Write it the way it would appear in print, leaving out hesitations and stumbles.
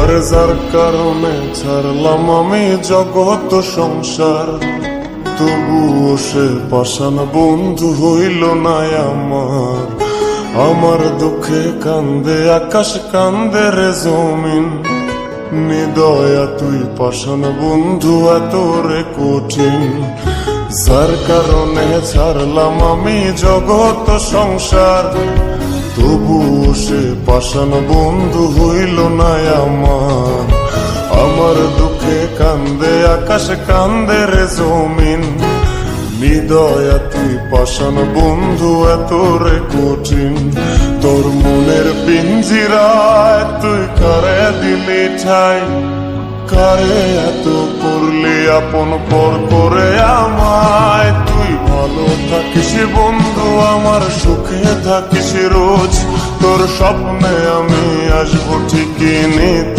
আরে যার কারণে ছাড়লাম আমি জগৎ সংসার, তবুও সে পাষাণ বন্ধু হইল না আমার। আমার দুঃখে কান্দে আকাশ, কান্দে রে জমিন, নিদয়া তুই পাষাণ বন্ধু এত রে কঠিন। যার কারণে ছাড়লাম আমি জগৎ সংসার, তবুও সে পাষাণ বন্ধু হইল না আমার। আমার দুঃখে কান্দে আকাশ, কান্দে রে জমিন, নিদয়া তুই পাষাণ বন্ধু এত রে কঠিন। তোর মনের পিঞ্জিরায় তুই কারে দিলি ঠাই, কারে এত করলি আপন পর করে আমায়। তুই ভালো থাকিস বন্ধু আমার, সুখে থাকিস রোজ, তোর স্বপ্নে আমি আসবো ঠিকই নিতে।